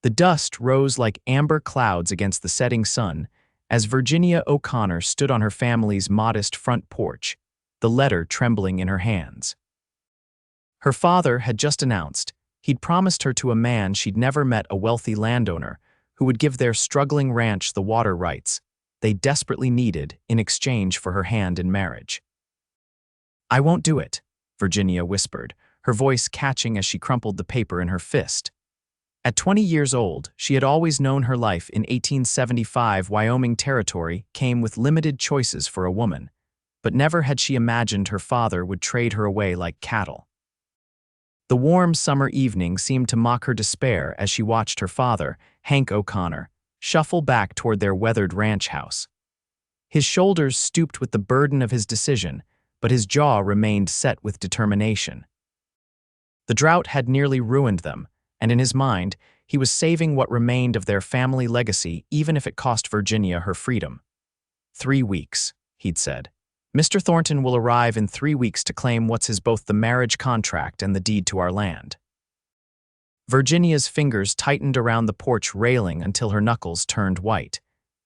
The dust rose like amber clouds against the setting sun as Virginia O'Connor stood on her family's modest front porch, the letter trembling in her hands. Her father had just announced he'd promised her to a man she'd never met, a wealthy landowner who would give their struggling ranch the water rights they desperately needed in exchange for her hand in marriage. "I won't do it," Virginia whispered, her voice catching as she crumpled the paper in her fist. At 20 years old, she had always known her life in 1875 Wyoming Territory came with limited choices for a woman, but never had she imagined her father would trade her away like cattle. The warm summer evening seemed to mock her despair as she watched her father, Hank O'Connor, shuffle back toward their weathered ranch house. His shoulders stooped with the burden of his decision, but his jaw remained set with determination. The drought had nearly ruined them, and in his mind, he was saving what remained of their family legacy even if it cost Virginia her freedom. 3 weeks, he'd said. "Mr. Thornton will arrive in 3 weeks to claim what's his, both the marriage contract and the deed to our land." Virginia's fingers tightened around the porch railing until her knuckles turned white.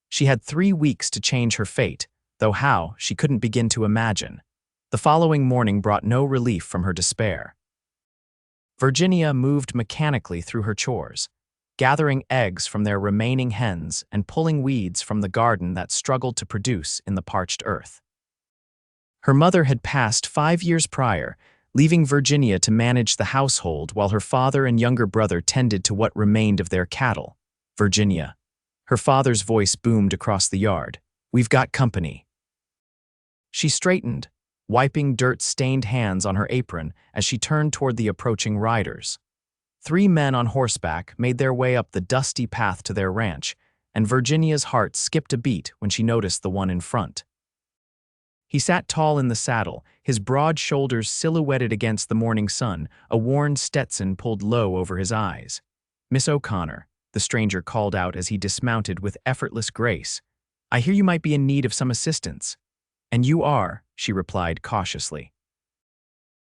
She had 3 weeks to change her fate, though how, she couldn't begin to imagine. The following morning brought no relief from her despair. Virginia moved mechanically through her chores, gathering eggs from their remaining hens and pulling weeds from the garden that struggled to produce in the parched earth. Her mother had passed 5 years prior, leaving Virginia to manage the household while her father and younger brother tended to what remained of their cattle. "Virginia," her father's voice boomed across the yard, "we've got company." She straightened, wiping dirt-stained hands on her apron as she turned toward the approaching riders. 3 men on horseback made their way up the dusty path to their ranch, and Virginia's heart skipped a beat when she noticed the one in front. He sat tall in the saddle, his broad shoulders silhouetted against the morning sun, a worn Stetson pulled low over his eyes. "Miss O'Connor," the stranger called out as he dismounted with effortless grace, "I hear you might be in need of some assistance." "And you are," she replied cautiously.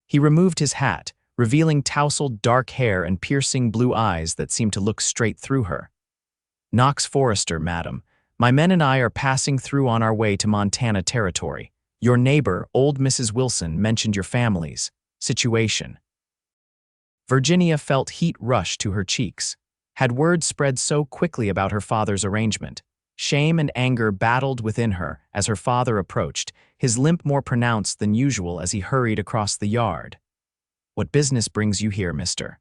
He removed his hat, revealing tousled dark hair and piercing blue eyes that seemed to look straight through her. "Knox Forrester, madam. My men and I are passing through on our way to Montana Territory. Your neighbor, old Mrs. Wilson, mentioned your family's situation." Virginia felt heat rush to her cheeks. Had word spread so quickly about her father's arrangement? Shame and anger battled within her as her father approached, his limp more pronounced than usual as he hurried across the yard. "What business brings you here, mister?"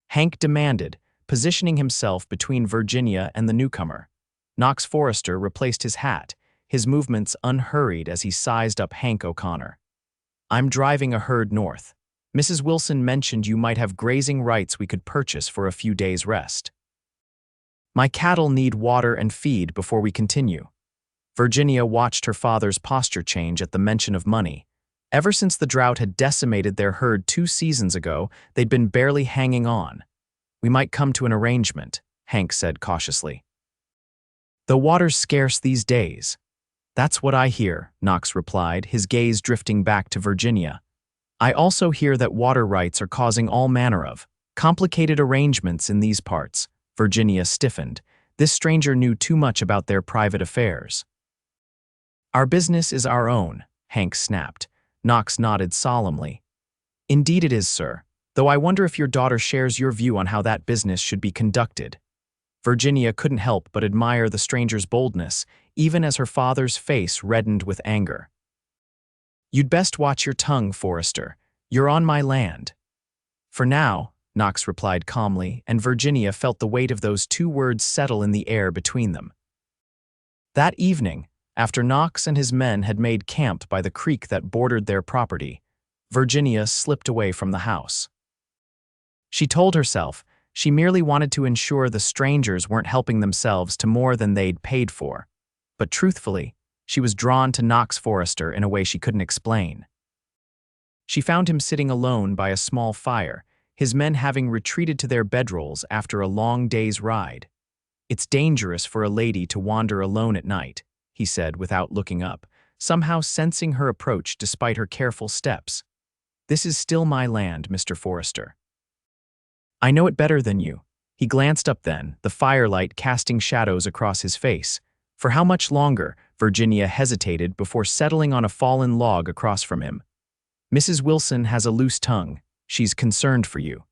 Hank demanded, positioning himself between Virginia and the newcomer. Knox Forrester replaced his hat, his movements unhurried as he sized up Hank O'Connor. "I'm driving a herd north. Mrs. Wilson mentioned you might have grazing rights we could purchase for a few days' rest." "My cattle need water and feed before we continue." Virginia watched her father's posture change at the mention of money. Ever since the drought had decimated their herd 2 seasons ago, they'd been barely hanging on. "We might come to an arrangement," Hank said cautiously. "The water's scarce these days." "That's what I hear," Knox replied, his gaze drifting back to Virginia. "I also hear that water rights are causing all manner of complicated arrangements in these parts." Virginia stiffened. This stranger knew too much about their private affairs. "Our business is our own," Hank snapped. Knox nodded solemnly. "Indeed it is, sir, though I wonder if your daughter shares your view on how that business should be conducted." Virginia couldn't help but admire the stranger's boldness, even as her father's face reddened with anger. "You'd best watch your tongue, Forrester. You're on my land." "For now," Knox replied calmly, and Virginia felt the weight of those 2 words settle in the air between them. That evening, after Knox and his men had made camp by the creek that bordered their property, Virginia slipped away from the house. She told herself she merely wanted to ensure the strangers weren't helping themselves to more than they'd paid for. But truthfully, she was drawn to Knox Forrester in a way she couldn't explain. She found him sitting alone by a small fire, his men having retreated to their bedrolls after a long day's ride. "It's dangerous for a lady to wander alone at night," he said without looking up, somehow sensing her approach despite her careful steps. "This is still my land, Mr. Forrester." "I know it better than you," He glanced up then, the firelight casting shadows across his face. For how much longer? Virginia hesitated before settling on a fallen log across from him. Mrs. Wilson has a loose tongue. She's concerned for you.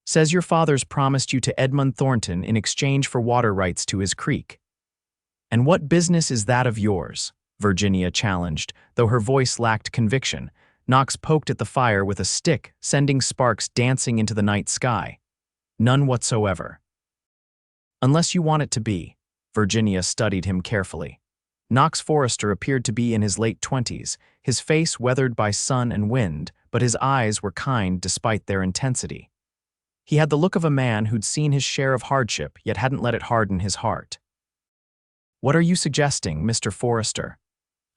Says your father's promised you to Edmund Thornton in exchange for water rights to his creek. And what business is that of yours? Virginia challenged, though her voice lacked conviction. Knox poked at the fire with a stick, sending sparks dancing into the night sky. None whatsoever. Unless you want it to be. Virginia studied him carefully. Knox Forrester appeared to be in his late 20s, his face weathered by sun and wind, but his eyes were kind despite their intensity. He had the look of a man who'd seen his share of hardship, yet hadn't let it harden his heart. What are you suggesting, Mr. Forrester?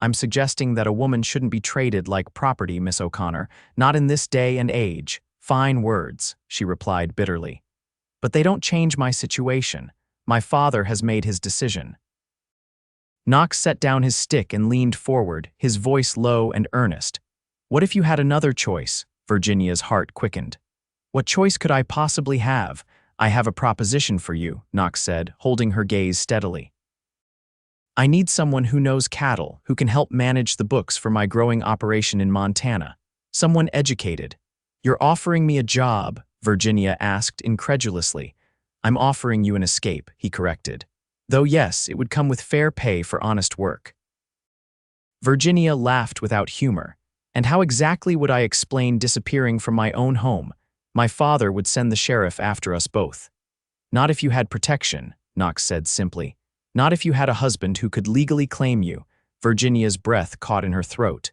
I'm suggesting that a woman shouldn't be traded like property, Miss O'Connor, not in this day and age. Fine words, she replied bitterly. But they don't change my situation. My father has made his decision. Knox set down his stick and leaned forward, his voice low and earnest. What if you had another choice? Virginia's heart quickened. What choice could I possibly have? I have a proposition for you, Knox said, holding her gaze steadily. I need someone who knows cattle, who can help manage the books for my growing operation in Montana. Someone educated. You're offering me a job? Virginia asked incredulously. I'm offering you an escape, he corrected. Though yes, it would come with fair pay for honest work. Virginia laughed without humor. And how exactly would I explain disappearing from my own home? My father would send the sheriff after us both. Not if you had protection, Knox said simply. Not if you had a husband who could legally claim you. Virginia's breath caught in her throat.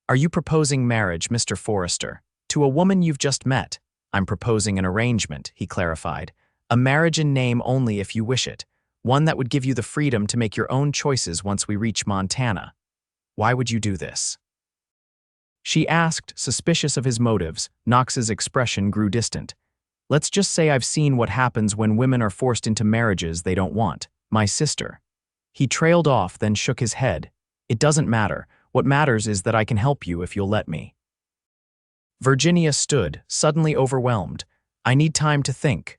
Are you proposing marriage, Mr. Forrester? To a woman you've just met? I'm proposing an arrangement, he clarified. A marriage in name only if you wish it. One that would give you the freedom to make your own choices once we reach Montana. Why would you do this? She asked, suspicious of his motives. Knox's expression grew distant. Let's just say I've seen what happens when women are forced into marriages they don't want. My sister. He trailed off, then shook his head. It doesn't matter. What matters is that I can help you if you'll let me. Virginia stood, suddenly overwhelmed. I need time to think.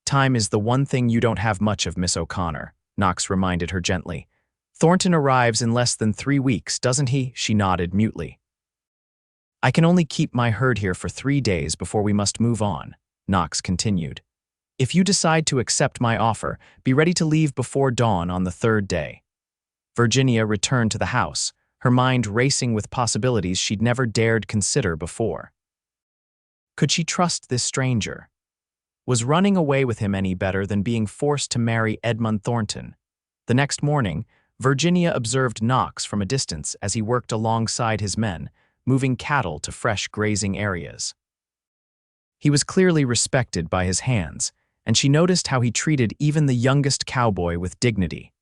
Time is the one thing you don't have much of, Miss O'Connor, Knox reminded her gently. Thornton arrives in less than 3 weeks, doesn't he? She nodded mutely. I can only keep my herd here for 3 days before we must move on, Knox continued. If you decide to accept my offer, be ready to leave before dawn on the 3rd day. Virginia returned to the house, her mind racing with possibilities she'd never dared consider before. Could she trust this stranger? Was running away with him any better than being forced to marry Edmund Thornton? The next morning, Virginia observed Knox from a distance as he worked alongside his men, moving cattle to fresh grazing areas. He was clearly respected by his hands, and she noticed how he treated even the youngest cowboy with dignity.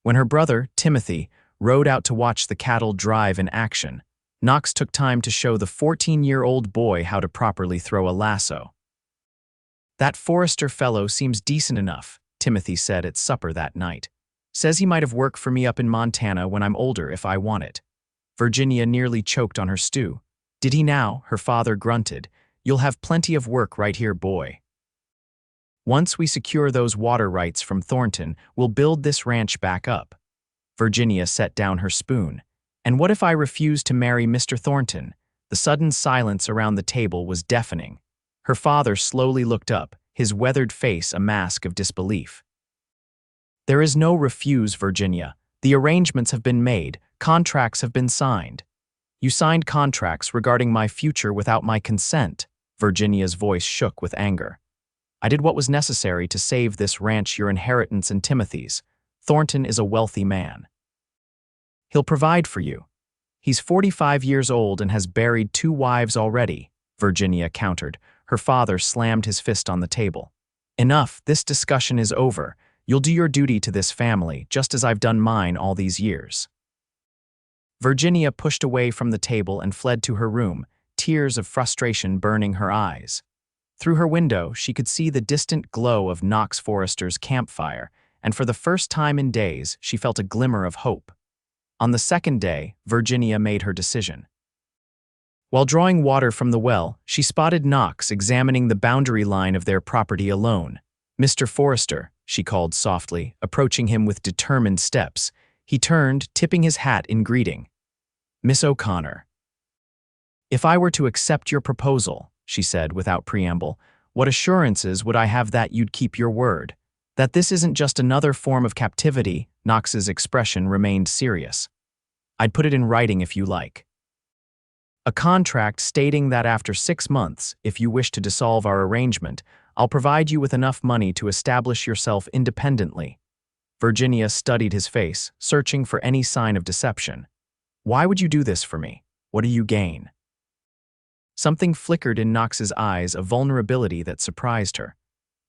When her brother, Timothy, rode out to watch the cattle drive in action, Knox took time to show the 14-year-old boy how to properly throw a lasso. That Forrester fellow seems decent enough, Timothy said at supper that night. Says he might have work for me up in Montana when I'm older if I want it. Virginia nearly choked on her stew. Did he now? Her father grunted. You'll have plenty of work right here, boy. Once we secure those water rights from Thornton, we'll build this ranch back up. Virginia set down her spoon. And what if I refuse to marry Mr. Thornton? The sudden silence around the table was deafening. Her father slowly looked up, his weathered face a mask of disbelief. There is no refuse, Virginia. The arrangements have been made, contracts have been signed. You signed contracts regarding my future without my consent. Virginia's voice shook with anger. I did what was necessary to save this ranch, your inheritance, and Timothy's. Thornton is a wealthy man. He'll provide for you. He's 45 years old and has buried 2 wives already, Virginia countered. Her father slammed his fist on the table. Enough, this discussion is over. You'll do your duty to this family, just as I've done mine all these years. Virginia pushed away from the table and fled to her room, tears of frustration burning her eyes. Through her window, she could see the distant glow of Knox Forrester's campfire, and for the first time in days, she felt a glimmer of hope. On the 2nd day, Virginia made her decision. While drawing water from the well, she spotted Knox examining the boundary line of their property alone. "Mr. Forrester," she called softly, approaching him with determined steps. He turned, tipping his hat in greeting. "Miss O'Connor." "If I were to accept your proposal," she said without preamble, "what assurances would I have that you'd keep your word? That this isn't just another form of captivity?" Knox's expression remained serious. "I'd put it in writing if you like. A contract stating that after 6 months, if you wish to dissolve our arrangement, I'll provide you with enough money to establish yourself independently." Virginia studied his face, searching for any sign of deception. "Why would you do this for me? What do you gain?" Something flickered in Knox's eyes, a vulnerability that surprised her.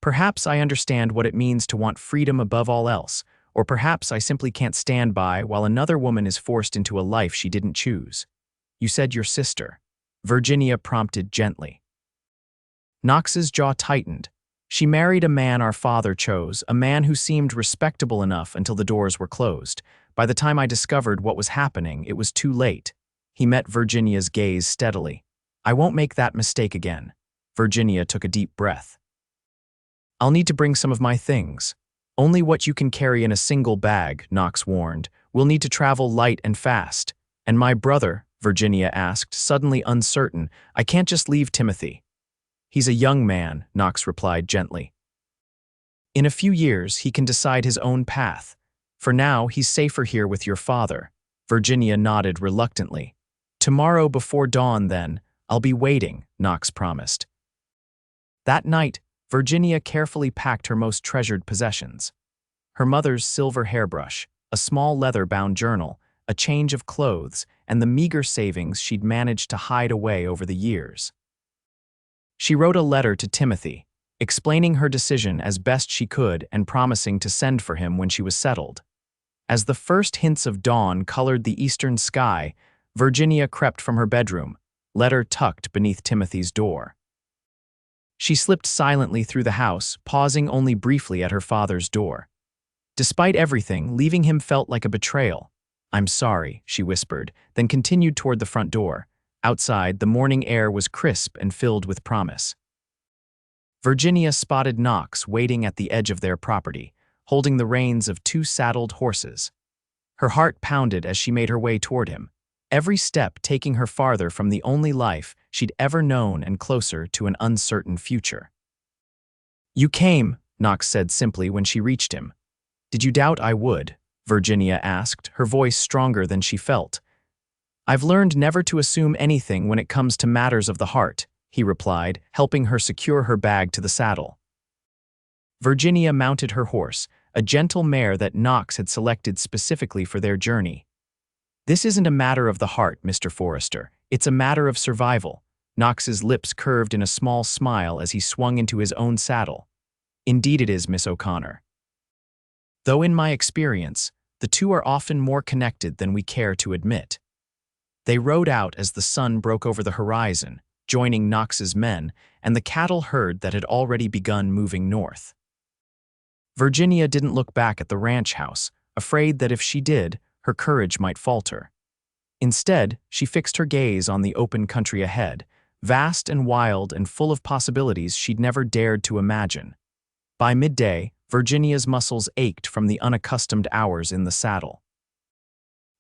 "Perhaps I understand what it means to want freedom above all else, or perhaps I simply can't stand by while another woman is forced into a life she didn't choose." "You said your sister," Virginia prompted gently. Knox's jaw tightened. "She married a man our father chose, a man who seemed respectable enough until the doors were closed. By the time I discovered what was happening, it was too late." He met Virginia's gaze steadily. "I won't make that mistake again." Virginia took a deep breath. "I'll need to bring some of my things. Only what you can carry in a single bag," Knox warned. "We'll need to travel light and fast." "And my brother?" Virginia asked, suddenly uncertain. "I can't just leave Timothy." "He's a young man," Knox replied gently. "In a few years, he can decide his own path. For now, he's safer here with your father." Virginia nodded reluctantly. "Tomorrow before dawn, then. I'll be waiting," Knox promised. That night, Virginia carefully packed her most treasured possessions. Her mother's silver hairbrush, a small leather-bound journal, a change of clothes, and the meager savings she'd managed to hide away over the years. She wrote a letter to Timothy, explaining her decision as best she could and promising to send for him when she was settled. As the first hints of dawn colored the eastern sky, Virginia crept from her bedroom, letter tucked beneath Timothy's door. She slipped silently through the house, pausing only briefly at her father's door. Despite everything, leaving him felt like a betrayal. "I'm sorry," she whispered, then continued toward the front door. Outside, the morning air was crisp and filled with promise. Virginia spotted Knox waiting at the edge of their property, holding the reins of 2 saddled horses. Her heart pounded as she made her way toward him, every step taking her farther from the only life she'd ever known and closer to an uncertain future. "You came," Knox said simply when she reached him. "Did you doubt I would?" Virginia asked, her voice stronger than she felt. "I've learned never to assume anything when it comes to matters of the heart," he replied, helping her secure her bag to the saddle. Virginia mounted her horse, a gentle mare that Knox had selected specifically for their journey. "This isn't a matter of the heart, Mr. Forrester. It's a matter of survival." Knox's lips curved in a small smile as he swung into his own saddle. "Indeed it is, Miss O'Connor. Though in my experience, the two are often more connected than we care to admit." They rode out as the sun broke over the horizon, joining Knox's men and the cattle herd that had already begun moving north. Virginia didn't look back at the ranch house, afraid that if she did, her courage might falter. Instead, she fixed her gaze on the open country ahead, vast and wild and full of possibilities she'd never dared to imagine. By midday, Virginia's muscles ached from the unaccustomed hours in the saddle.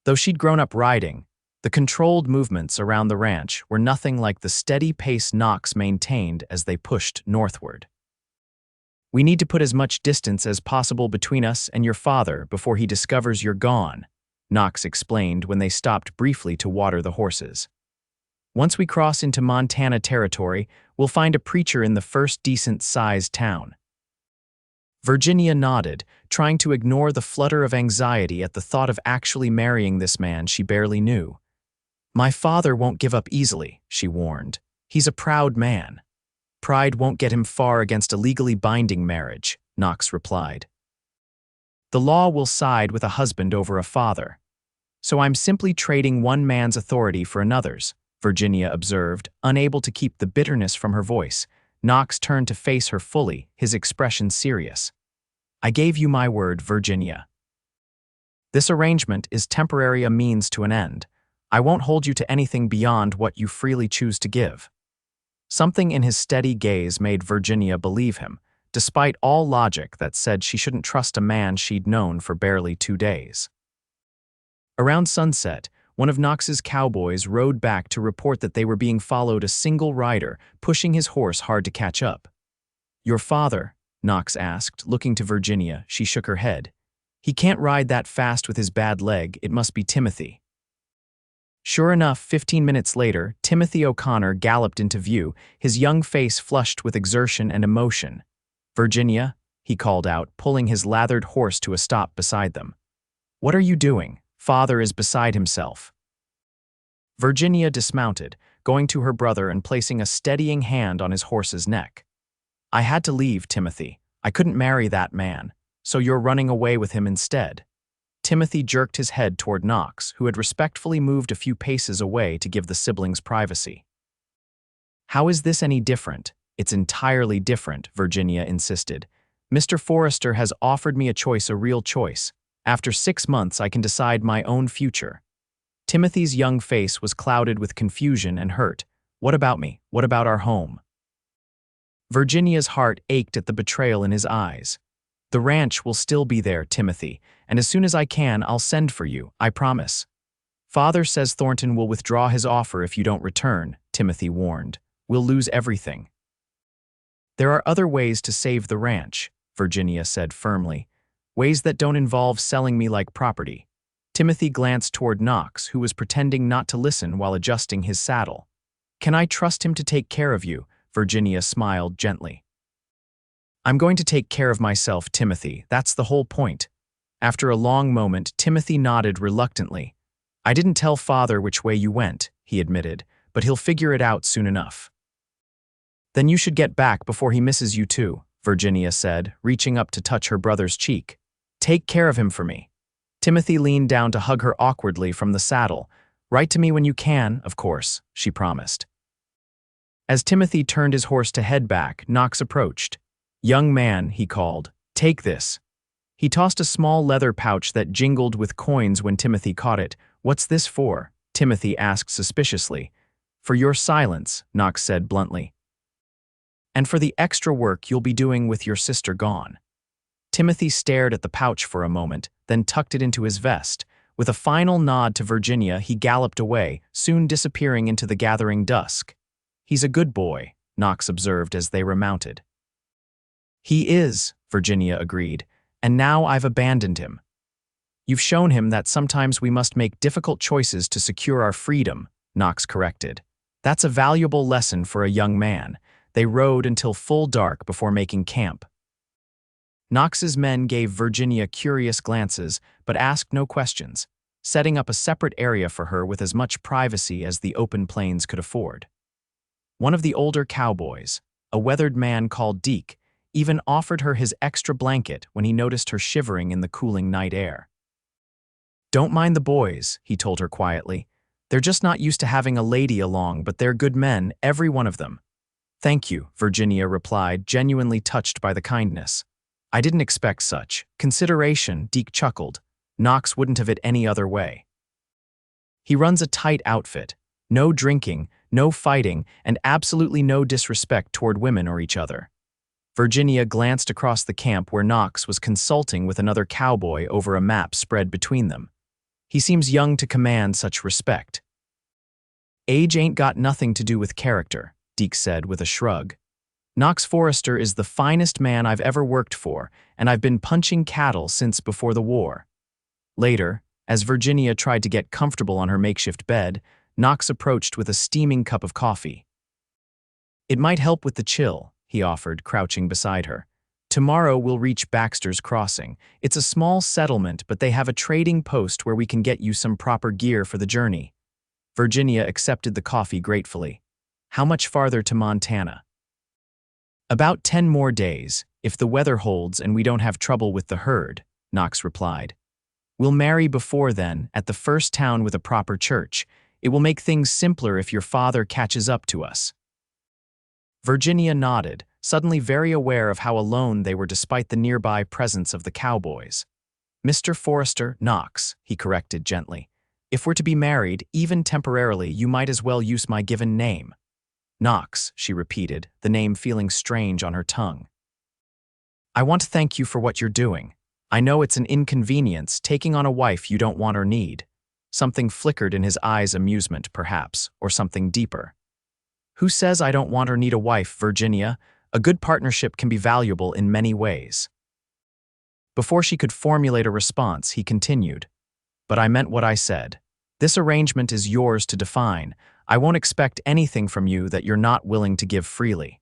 Though she'd grown up riding, the controlled movements around the ranch were nothing like the steady pace Knox maintained as they pushed northward. "We need to put as much distance as possible between us and your father before he discovers you're gone," Knox explained when they stopped briefly to water the horses. "Once we cross into Montana Territory, we'll find a preacher in the first decent-sized town." Virginia nodded, trying to ignore the flutter of anxiety at the thought of actually marrying this man she barely knew. "My father won't give up easily," she warned. "He's a proud man." "Pride won't get him far against a legally binding marriage," Knox replied. "The law will side with a husband over a father. So I'm simply trading one man's authority for another's," Virginia observed, unable to keep the bitterness from her voice. Knox turned to face her fully, his expression serious. "I gave you my word, Virginia. This arrangement is temporary, a means to an end. I won't hold you to anything beyond what you freely choose to give." Something in his steady gaze made Virginia believe him, despite all logic that said she shouldn't trust a man she'd known for barely 2 days. Around sunset, one of Knox's cowboys rode back to report that they were being followed a single rider, pushing his horse hard to catch up. "Your father?" Knox asked, looking to Virginia. She shook her head. "He can't ride that fast with his bad leg. It must be Timothy." Sure enough, 15 minutes later, Timothy O'Connor galloped into view, his young face flushed with exertion and emotion. "Virginia," he called out, pulling his lathered horse to a stop beside them. "What are you doing? Father is beside himself." Virginia dismounted, going to her brother and placing a steadying hand on his horse's neck. "I had to leave, Timothy. I couldn't marry that man, so you're running away with him instead." Timothy jerked his head toward Knox, who had respectfully moved a few paces away to give the siblings privacy. "How is this any different?" "It's entirely different," Virginia insisted. "Mr. Forrester has offered me a real choice. After 6 months, I can decide my own future." Timothy's young face was clouded with confusion and hurt. "What about me? What about our home?" Virginia's heart ached at the betrayal in his eyes. "The ranch will still be there, Timothy, and as soon as I can, I'll send for you, I promise." "Father says Thornton will withdraw his offer if you don't return," Timothy warned. "We'll lose everything." "There are other ways to save the ranch," Virginia said firmly. "Ways that don't involve selling me like property." Timothy glanced toward Knox, who was pretending not to listen while adjusting his saddle. "Can I trust him to take care of you?" Virginia smiled gently. "I'm going to take care of myself, Timothy. That's the whole point." After a long moment, Timothy nodded reluctantly. "I didn't tell Father which way you went," he admitted, "but he'll figure it out soon enough." "Then you should get back before he misses you too," Virginia said, reaching up to touch her brother's cheek. "Take care of him for me." Timothy leaned down to hug her awkwardly from the saddle. "Write to me when you can, of course," she promised. As Timothy turned his horse to head back, Knox approached. "Young man," he called, "take this." He tossed a small leather pouch that jingled with coins when Timothy caught it. "What's this for?" Timothy asked suspiciously. "For your silence," Knox said bluntly. "And for the extra work you'll be doing with your sister gone." Timothy stared at the pouch for a moment, then tucked it into his vest. With a final nod to Virginia, he galloped away, soon disappearing into the gathering dusk. "He's a good boy," Knox observed as they remounted. "He is," Virginia agreed, "and now I've abandoned him." "You've shown him that sometimes we must make difficult choices to secure our freedom," Knox corrected. "That's a valuable lesson for a young man." They rode until full dark before making camp. Knox's men gave Virginia curious glances, but asked no questions, setting up a separate area for her with as much privacy as the open plains could afford. One of the older cowboys, a weathered man called Deke, even offered her his extra blanket when he noticed her shivering in the cooling night air. "Don't mind the boys," he told her quietly. "They're just not used to having a lady along, but they're good men, every one of them." "Thank you," Virginia replied, genuinely touched by the kindness. "I didn't expect such consideration," Deke chuckled. "Knox wouldn't have it any other way. He runs a tight outfit. No drinking, no fighting, and absolutely no disrespect toward women or each other." Virginia glanced across the camp where Knox was consulting with another cowboy over a map spread between them. "He seems young to command such respect." "Age ain't got nothing to do with character," Deke said with a shrug. "Knox Forrester is the finest man I've ever worked for, and I've been punching cattle since before the war." Later, as Virginia tried to get comfortable on her makeshift bed, Knox approached with a steaming cup of coffee. "It might help with the chill," he offered, crouching beside her. "Tomorrow we'll reach Baxter's Crossing. It's a small settlement, but they have a trading post where we can get you some proper gear for the journey." Virginia accepted the coffee gratefully. "How much farther to Montana?" "About 10 more days, if the weather holds and we don't have trouble with the herd," Knox replied. "We'll marry before then, at the first town with a proper church. It will make things simpler if your father catches up to us." Virginia nodded, suddenly very aware of how alone they were despite the nearby presence of the cowboys. "Mr. Forrester, Knox," he corrected gently. If we're to be married, even temporarily, you might as well use my given name. Knox, she repeated, the name feeling strange on her tongue. I want to thank you for what you're doing. I know it's an inconvenience, taking on a wife you don't want or need. Something flickered in his eyes, amusement, perhaps, or something deeper. Who says I don't want or need a wife, Virginia? A good partnership can be valuable in many ways. Before she could formulate a response, he continued. But I meant what I said. This arrangement is yours to define. I won't expect anything from you that you're not willing to give freely.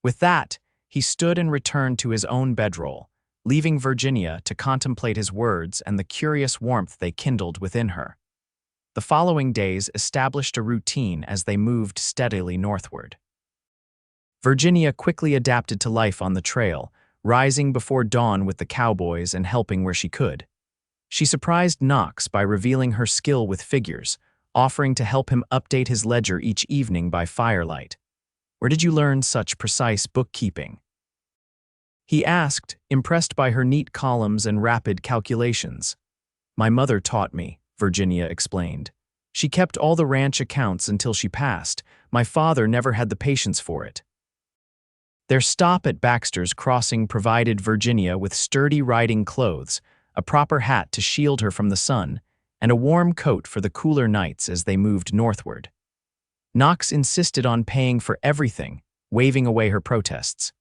With that, he stood and returned to his own bedroll, leaving Virginia to contemplate his words and the curious warmth they kindled within her. The following days established a routine as they moved steadily northward. Virginia quickly adapted to life on the trail, rising before dawn with the cowboys and helping where she could. She surprised Knox by revealing her skill with figures, offering to help him update his ledger each evening by firelight. Where did you learn such precise bookkeeping? He asked, impressed by her neat columns and rapid calculations. My mother taught me, Virginia explained. She kept all the ranch accounts until she passed. My father never had the patience for it. Their stop at Baxter's Crossing provided Virginia with sturdy riding clothes, a proper hat to shield her from the sun, and a warm coat for the cooler nights as they moved northward. Knox insisted on paying for everything, waving away her protests.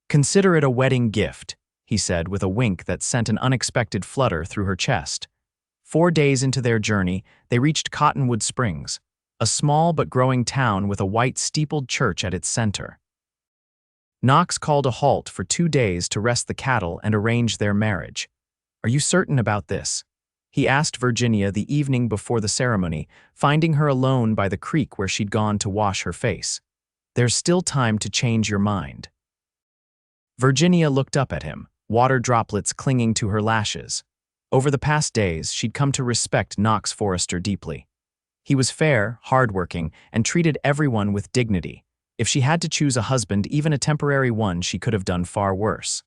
Consider it a wedding gift, he said with a wink that sent an unexpected flutter through her chest. 4 days into their journey, they reached Cottonwood Springs, a small but growing town with a white steepled church at its center. Knox called a halt for 2 days to rest the cattle and arrange their marriage. Are you certain about this? He asked Virginia the evening before the ceremony, finding her alone by the creek where she'd gone to wash her face. There's still time to change your mind. Virginia looked up at him, water droplets clinging to her lashes. Over the past days, she'd come to respect Knox Forrester deeply. He was fair, hardworking, and treated everyone with dignity. If she had to choose a husband, even a temporary one, she could have done far worse.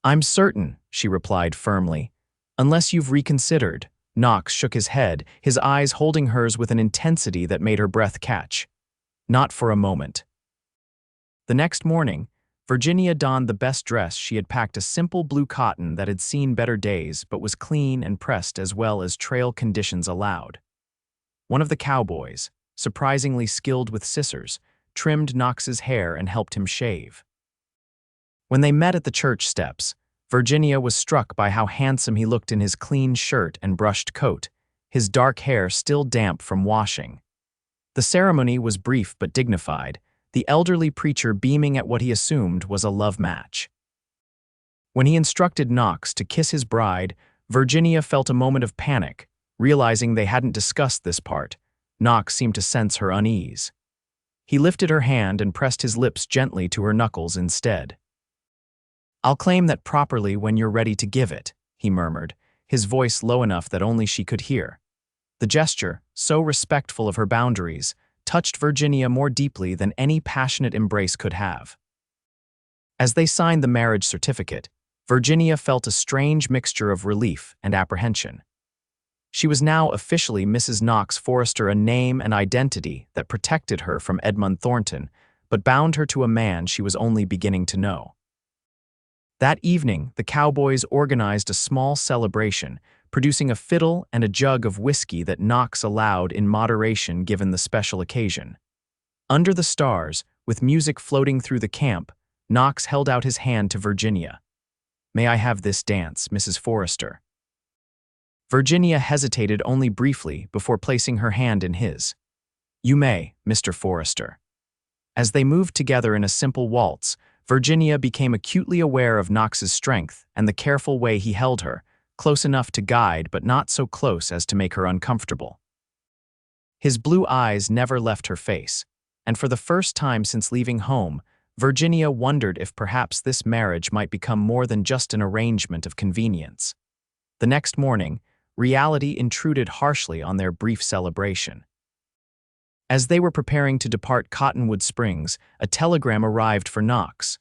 I'm certain, she replied firmly. Unless you've reconsidered. Knox shook his head, his eyes holding hers with an intensity that made her breath catch. Not for a moment. The next morning, Virginia donned the best dress. She had packed a simple blue cotton that had seen better days but was clean and pressed as well as trail conditions allowed. One of the cowboys, surprisingly skilled with scissors, trimmed Knox's hair and helped him shave. When they met at the church steps, Virginia was struck by how handsome he looked in his clean shirt and brushed coat, his dark hair still damp from washing. The ceremony was brief but dignified, the elderly preacher beaming at what he assumed was a love match. When he instructed Knox to kiss his bride, Virginia felt a moment of panic, realizing they hadn't discussed this part. Knox seemed to sense her unease. He lifted her hand and pressed his lips gently to her knuckles instead. I'll claim that properly when you're ready to give it, he murmured, his voice low enough that only she could hear. The gesture, so respectful of her boundaries, touched Virginia more deeply than any passionate embrace could have. As they signed the marriage certificate, Virginia felt a strange mixture of relief and apprehension. She was now officially Mrs. Knox Forrester, a name and identity that protected her from Edmund Thornton, but bound her to a man she was only beginning to know. That evening, the cowboys organized a small celebration, producing a fiddle and a jug of whiskey that Knox allowed in moderation given the special occasion. Under the stars, with music floating through the camp, Knox held out his hand to Virginia. May I have this dance, Mrs. Forrester? Virginia hesitated only briefly before placing her hand in his. You may, Mr. Forrester. As they moved together in a simple waltz, Virginia became acutely aware of Knox's strength and the careful way he held her, close enough to guide but not so close as to make her uncomfortable. His blue eyes never left her face, and for the first time since leaving home, Virginia wondered if perhaps this marriage might become more than just an arrangement of convenience. The next morning, reality intruded harshly on their brief celebration. As they were preparing to depart Cottonwood Springs, a telegram arrived for Knox.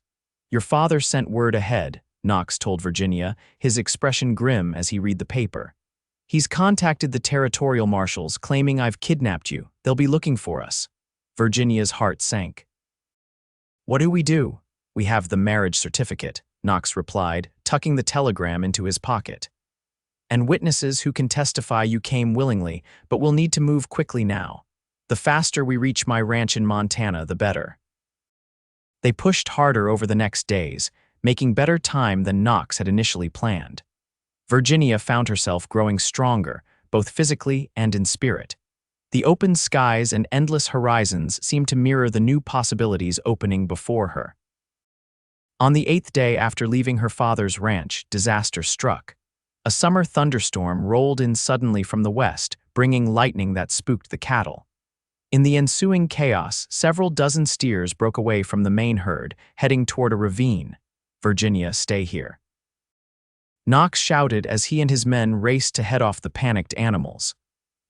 Your father sent word ahead, Knox told Virginia, his expression grim as he read the paper. He's contacted the territorial marshals, claiming I've kidnapped you. They'll be looking for us. Virginia's heart sank. What do we do? We have the marriage certificate, Knox replied, tucking the telegram into his pocket. And witnesses who can testify you came willingly, but we'll need to move quickly now. The faster we reach my ranch in Montana, the better. They pushed harder over the next days, making better time than Knox had initially planned. Virginia found herself growing stronger, both physically and in spirit. The open skies and endless horizons seemed to mirror the new possibilities opening before her. On the 8th day after leaving her father's ranch, disaster struck. A summer thunderstorm rolled in suddenly from the west, bringing lightning that spooked the cattle. In the ensuing chaos, several dozen steers broke away from the main herd, heading toward a ravine. Virginia, stay here. Knox shouted as he and his men raced to head off the panicked animals.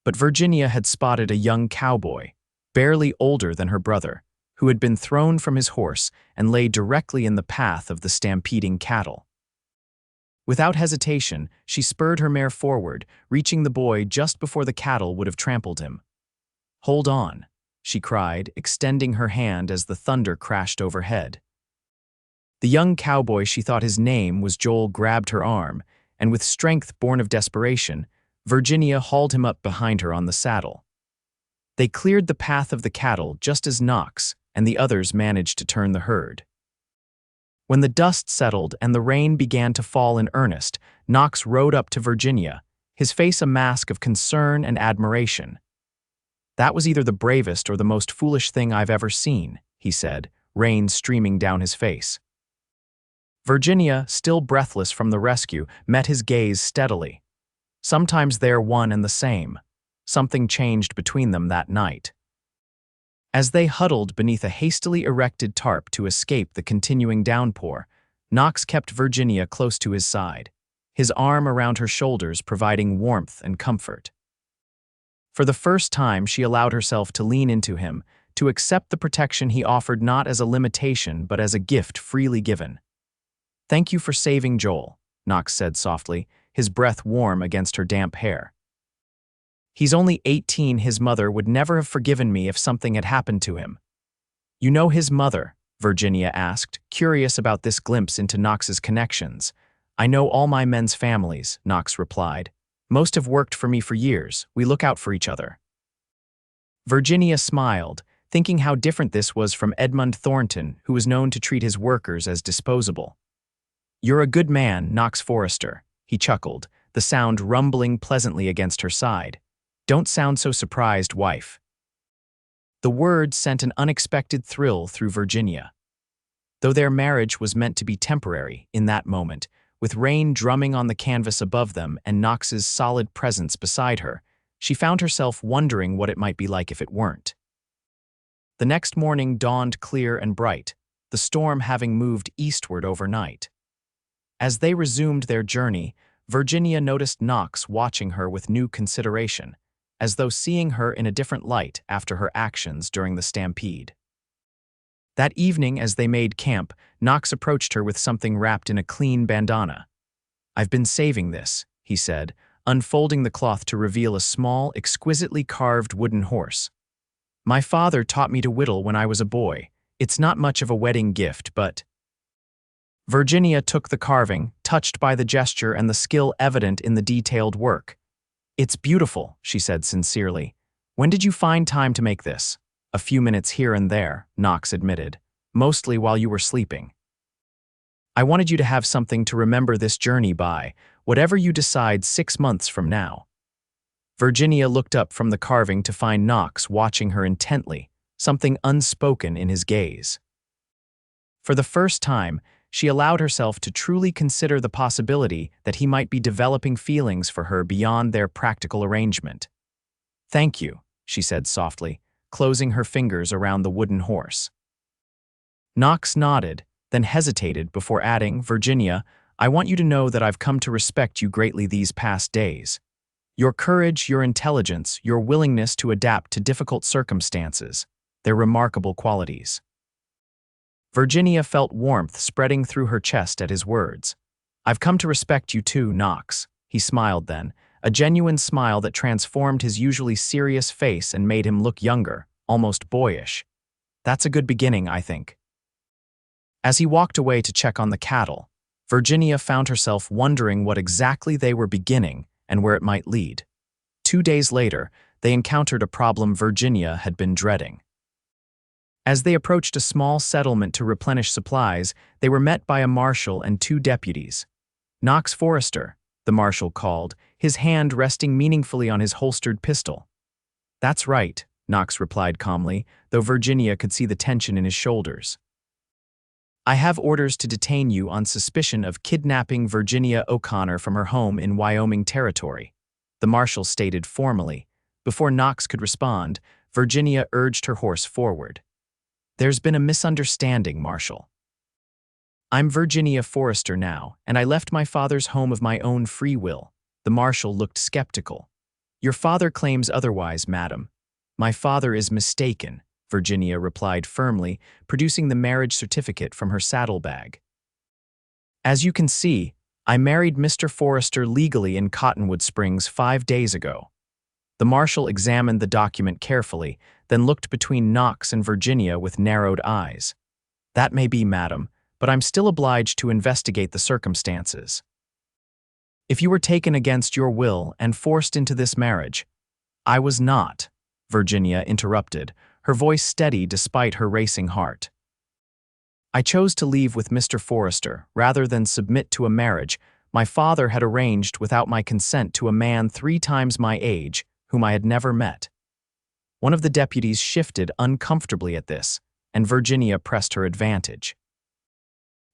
But Virginia had spotted a young cowboy, barely older than her brother, who had been thrown from his horse and lay directly in the path of the stampeding cattle. Without hesitation, she spurred her mare forward, reaching the boy just before the cattle would have trampled him. Hold on, she cried, extending her hand as the thunder crashed overhead. The young cowboy, she thought his name was Joel, grabbed her arm, and with strength born of desperation, Virginia hauled him up behind her on the saddle. They cleared the path of the cattle just as Knox and the others managed to turn the herd. When the dust settled and the rain began to fall in earnest, Knox rode up to Virginia, his face a mask of concern and admiration. That was either the bravest or the most foolish thing I've ever seen, he said, rain streaming down his face. Virginia, still breathless from the rescue, met his gaze steadily. Sometimes they're one and the same. Something changed between them that night. As they huddled beneath a hastily erected tarp to escape the continuing downpour, Knox kept Virginia close to his side, his arm around her shoulders providing warmth and comfort. For the first time, she allowed herself to lean into him, to accept the protection he offered not as a limitation but as a gift freely given. Thank you for saving Joel, Knox said softly, his breath warm against her damp hair. He's only 18, his mother would never have forgiven me if something had happened to him. You know his mother? Virginia asked, curious about this glimpse into Knox's connections. I know all my men's families, Knox replied. Most have worked for me for years. We look out for each other. Virginia smiled, thinking how different this was from Edmund Thornton, who was known to treat his workers as disposable. You're a good man, Knox Forrester, he chuckled, the sound rumbling pleasantly against her side. Don't sound so surprised, wife. The word sent an unexpected thrill through Virginia. Though their marriage was meant to be temporary in that moment, with rain drumming on the canvas above them and Knox's solid presence beside her, she found herself wondering what it might be like if it weren't. The next morning dawned clear and bright, the storm having moved eastward overnight. As they resumed their journey, Virginia noticed Knox watching her with new consideration, as though seeing her in a different light after her actions during the stampede. That evening, as they made camp, Knox approached her with something wrapped in a clean bandana. I've been saving this, he said, unfolding the cloth to reveal a small, exquisitely carved wooden horse. My father taught me to whittle when I was a boy. It's not much of a wedding gift, but... Virginia took the carving, touched by the gesture and the skill evident in the detailed work. It's beautiful, she said sincerely. When did you find time to make this? A few minutes here and there, Knox admitted, mostly while you were sleeping. I wanted you to have something to remember this journey by, whatever you decide 6 months from now. Virginia looked up from the carving to find Knox watching her intently, something unspoken in his gaze. For the first time, she allowed herself to truly consider the possibility that he might be developing feelings for her beyond their practical arrangement. Thank you, she said softly, closing her fingers around the wooden horse. Knox nodded, then hesitated before adding, Virginia, I want you to know that I've come to respect you greatly these past days. Your courage, your intelligence, your willingness to adapt to difficult circumstances, they're remarkable qualities. Virginia felt warmth spreading through her chest at his words. I've come to respect you too, Knox, he smiled then, a genuine smile that transformed his usually serious face and made him look younger, almost boyish. That's a good beginning, I think. As he walked away to check on the cattle, Virginia found herself wondering what exactly they were beginning and where it might lead. 2 days later, they encountered a problem Virginia had been dreading. As they approached a small settlement to replenish supplies, they were met by a marshal and 2 deputies. "Knox Forrester," the marshal called, his hand resting meaningfully on his holstered pistol. "That's right," Knox replied calmly, though Virginia could see the tension in his shoulders. "I have orders to detain you on suspicion of kidnapping Virginia O'Connor from her home in Wyoming Territory," the marshal stated formally. Before Knox could respond, Virginia urged her horse forward. "There's been a misunderstanding, Marshal. I'm Virginia Forrester now, and I left my father's home of my own free will." The marshal looked skeptical. "Your father claims otherwise, madam." "My father is mistaken," Virginia replied firmly, producing the marriage certificate from her saddlebag. "As you can see, I married Mr. Forrester legally in Cottonwood Springs 5 days ago." The marshal examined the document carefully, then looked between Knox and Virginia with narrowed eyes. "That may be, madam, but I'm still obliged to investigate the circumstances." "If you were taken against your will and forced into this marriage—" "I was not," Virginia interrupted, her voice steady despite her racing heart. "I chose to leave with Mr. Forrester rather than submit to a marriage my father had arranged without my consent to a man 3 times my age whom I had never met." One of the deputies shifted uncomfortably at this, and Virginia pressed her advantage.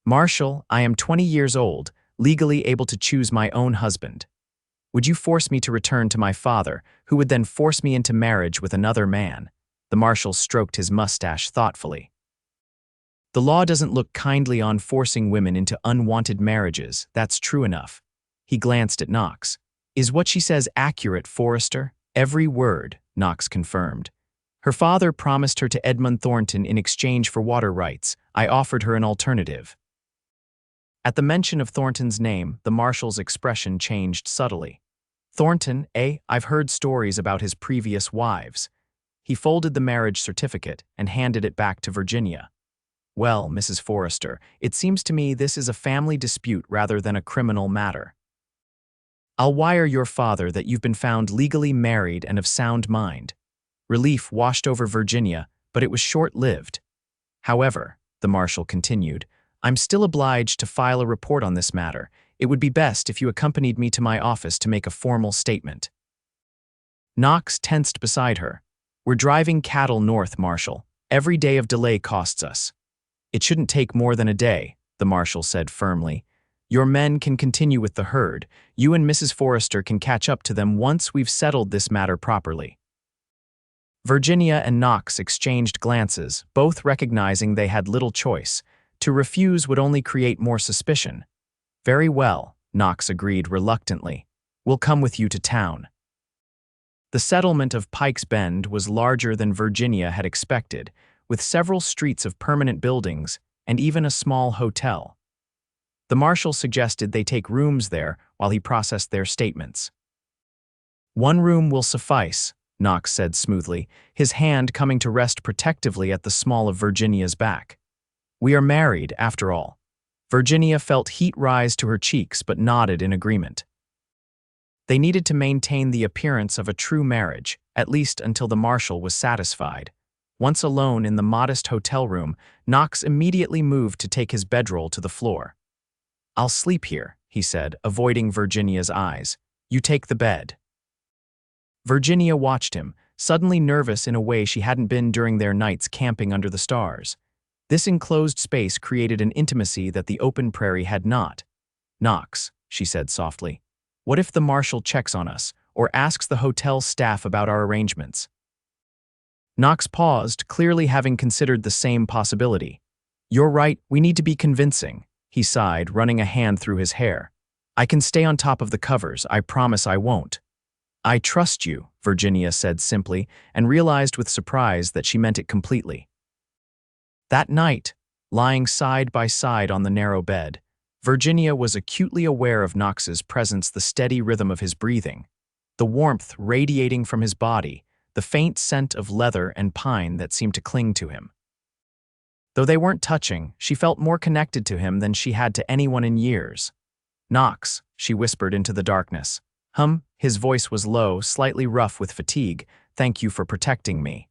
"Marshal, I am 20 years old, legally able to choose my own husband. Would you force me to return to my father, who would then force me into marriage with another man?" The marshal stroked his mustache thoughtfully. "The law doesn't look kindly on forcing women into unwanted marriages, that's true enough." He glanced at Knox. "Is what she says accurate, Forrester?" "Every word," Knox confirmed. "Her father promised her to Edmund Thornton in exchange for water rights. I offered her an alternative." At the mention of Thornton's name, the marshal's expression changed subtly. "Thornton, eh? I've heard stories about his previous wives." He folded the marriage certificate and handed it back to Virginia. "Well, Mrs. Forrester, it seems to me this is a family dispute rather than a criminal matter. I'll wire your father that you've been found legally married and of sound mind." Relief washed over Virginia, but it was short-lived. "However," the marshal continued, "I'm still obliged to file a report on this matter. It would be best if you accompanied me to my office to make a formal statement." Knox tensed beside her. "We're driving cattle north, Marshal. Every day of delay costs us." "It shouldn't take more than a day," the marshal said firmly. "Your men can continue with the herd. You and Mrs. Forrester can catch up to them once we've settled this matter properly." Virginia and Knox exchanged glances, both recognizing they had little choice. To refuse would only create more suspicion. "Very well," Knox agreed reluctantly. "We'll come with you to town." The settlement of Pike's Bend was larger than Virginia had expected, with several streets of permanent buildings and even a small hotel. The marshal suggested they take rooms there while he processed their statements. "One room will suffice," Knox said smoothly, his hand coming to rest protectively at the small of Virginia's back. "We are married, after all." Virginia felt heat rise to her cheeks but nodded in agreement. They needed to maintain the appearance of a true marriage, at least until the marshal was satisfied. Once alone in the modest hotel room, Knox immediately moved to take his bedroll to the floor. "I'll sleep here," he said, avoiding Virginia's eyes. "You take the bed." Virginia watched him, suddenly nervous in a way she hadn't been during their nights camping under the stars. This enclosed space created an intimacy that the open prairie had not. "Knox," she said softly, "what if the marshal checks on us, or asks the hotel staff about our arrangements?" Knox paused, clearly having considered the same possibility. "You're right, we need to be convincing," he sighed, running a hand through his hair. "I can stay on top of the covers, I promise I won't." "I trust you," Virginia said simply, and realized with surprise that she meant it completely. That night, lying side by side on the narrow bed, Virginia was acutely aware of Knox's presence, the steady rhythm of his breathing. the warmth radiating from his body, the faint scent of leather and pine that seemed to cling to him. Though they weren't touching, she felt more connected to him than she had to anyone in years. "Knox," she whispered into the darkness. His voice was low, slightly rough with fatigue. "Thank you for protecting me."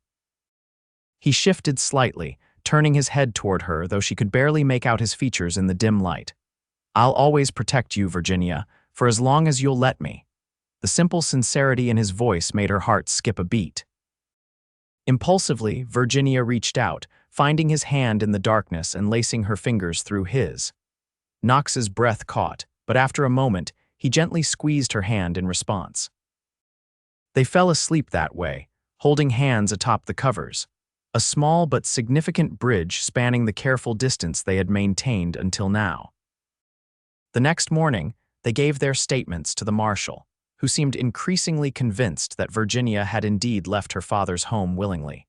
He shifted slightly, turning his head toward her, though she could barely make out his features in the dim light. "I'll always protect you, Virginia, for as long as you'll let me." The simple sincerity in his voice made her heart skip a beat. Impulsively, Virginia reached out, finding his hand in the darkness and lacing her fingers through his. Knox's breath caught, but after a moment, he gently squeezed her hand in response. They fell asleep that way, holding hands atop the covers, a small but significant bridge spanning the careful distance they had maintained until now. The next morning, they gave their statements to the marshal, who seemed increasingly convinced that Virginia had indeed left her father's home willingly.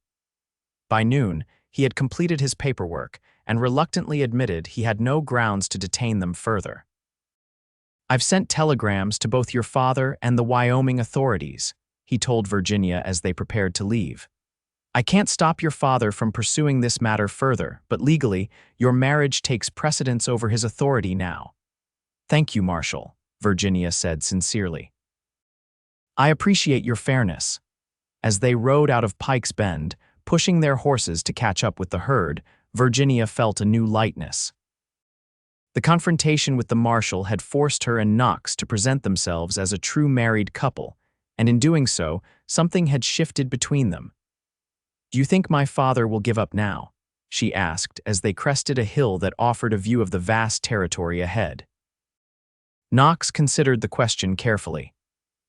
By noon, he had completed his paperwork and reluctantly admitted he had no grounds to detain them further. "I've sent telegrams to both your father and the Wyoming authorities," he told Virginia as they prepared to leave. "I can't stop your father from pursuing this matter further, but legally, your marriage takes precedence over his authority now." "Thank you, Marshal," Virginia said sincerely. "I appreciate your fairness." As they rode out of Pike's Bend, pushing their horses to catch up with the herd, Virginia felt a new lightness. The confrontation with the marshal had forced her and Knox to present themselves as a true married couple, and in doing so, something had shifted between them. "Do you think my father will give up now?" she asked as they crested a hill that offered a view of the vast territory ahead. Knox considered the question carefully.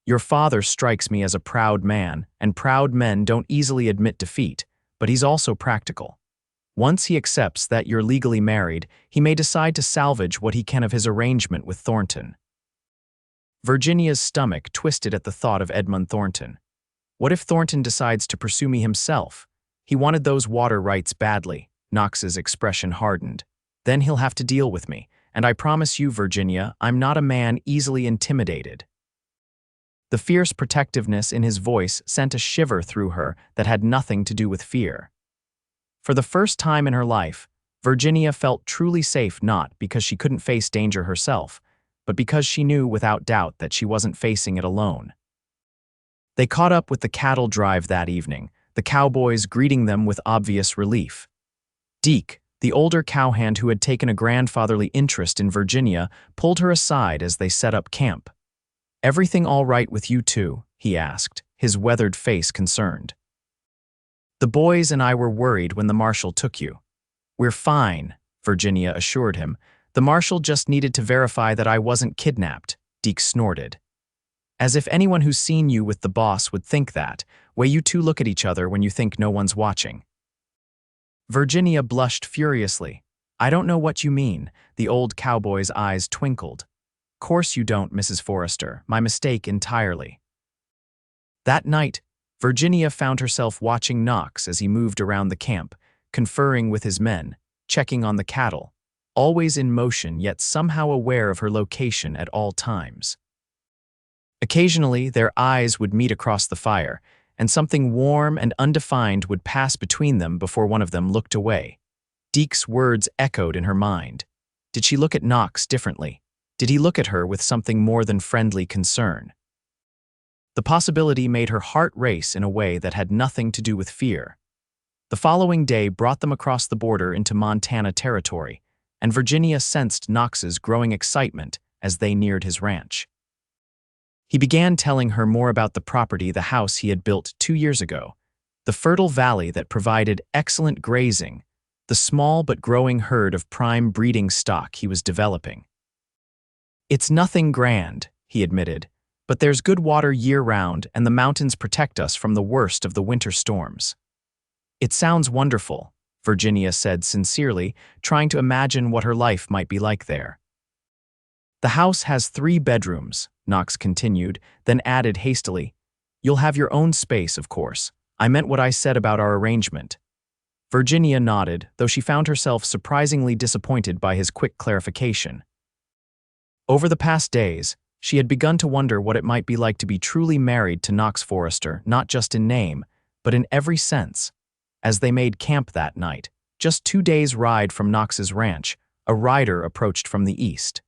"Your father strikes me as a proud man, and proud men don't easily admit defeat, but he's also practical. Once he accepts that you're legally married, he may decide to salvage what he can of his arrangement with Thornton." Virginia's stomach twisted at the thought of Edmund Thornton. "What if Thornton decides to pursue me himself? He wanted those water rights badly." Knox's expression hardened. "Then he'll have to deal with me, and I promise you, Virginia, I'm not a man easily intimidated." The fierce protectiveness in his voice sent a shiver through her that had nothing to do with fear. For the first time in her life, Virginia felt truly safe, not because she couldn't face danger herself, but because she knew without doubt that she wasn't facing it alone. They caught up with the cattle drive that evening, the cowboys greeting them with obvious relief. Deke, the older cowhand who had taken a grandfatherly interest in Virginia, pulled her aside as they set up camp. "Everything all right with you two?" he asked, his weathered face concerned. "The boys and I were worried when the marshal took you." "We're fine," Virginia assured him. "The marshal just needed to verify that I wasn't kidnapped," Deke snorted. "As if anyone who's seen you with the boss would think that, way you two look at each other when you think no one's watching." Virginia blushed furiously. "I don't know what you mean," the old cowboy's eyes twinkled. "Course you don't, Mrs. Forrester. My mistake entirely." That night, Virginia found herself watching Knox as he moved around the camp, conferring with his men, checking on the cattle, always in motion yet somehow aware of her location at all times. Occasionally, their eyes would meet across the fire, and something warm and undefined would pass between them before one of them looked away. Deke's words echoed in her mind. Did she look at Knox differently? Did he look at her with something more than friendly concern? The possibility made her heart race in a way that had nothing to do with fear. The following day brought them across the border into Montana Territory, and Virginia sensed Knox's growing excitement as they neared his ranch. He began telling her more about the property, the house he had built 2 years ago, the fertile valley that provided excellent grazing, the small but growing herd of prime breeding stock he was developing. "It's nothing grand," he admitted, "but there's good water year-round and the mountains protect us from the worst of the winter storms." "It sounds wonderful," Virginia said sincerely, trying to imagine what her life might be like there. "The house has 3 bedrooms," Knox continued, then added hastily, "You'll have your own space, of course. I meant what I said about our arrangement." Virginia nodded, though she found herself surprisingly disappointed by his quick clarification. Over the past days, She had begun to wonder what it might be like to be truly married to Knox Forrester, not just in name, but in every sense. As they made camp that night, just 2 days' ride from Knox's ranch, a rider approached from the east.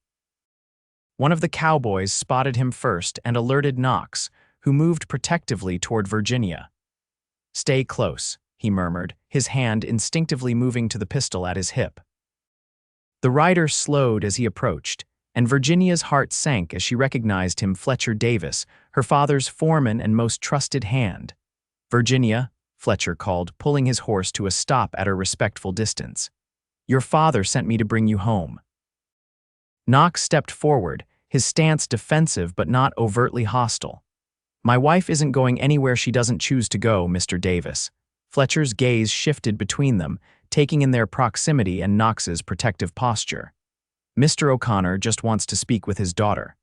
One of the cowboys spotted him first and alerted Knox, who moved protectively toward Virginia. "Stay close," he murmured, his hand instinctively moving to the pistol at his hip. The rider slowed as he approached, and Virginia's heart sank as she recognized him, Fletcher Davis, her father's foreman and most trusted hand. "Virginia," Fletcher called, pulling his horse to a stop at a respectful distance. "Your father sent me to bring you home." Knox stepped forward, his stance defensive but not overtly hostile. "My wife isn't going anywhere she doesn't choose to go, Mr. Davis." Fletcher's gaze shifted between them, taking in their proximity and Knox's protective posture. "Mr. O'Connor just wants to speak with his daughter."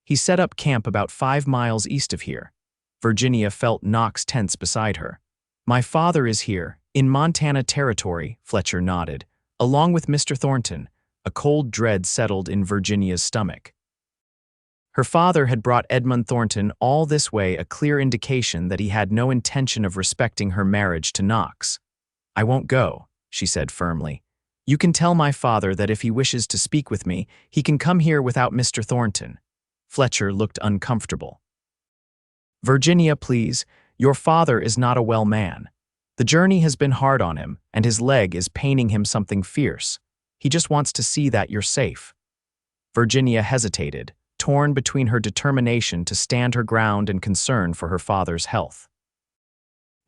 He set up camp about 5 miles east of here. Virginia felt Knox tense beside her. "My father is here, in Montana Territory," Fletcher nodded, "along with Mr. Thornton." A cold dread settled in Virginia's stomach. Her father had brought Edmund Thornton all this way, a clear indication that he had no intention of respecting her marriage to Knox. "I won't go," she said firmly. "You can tell my father that if he wishes to speak with me, he can come here without Mr. Thornton." Fletcher looked uncomfortable. "Virginia, please, your father is not a well man. The journey has been hard on him, and his leg is paining him something fierce. He just wants to see that you're safe." Virginia hesitated, torn between her determination to stand her ground and concern for her father's health.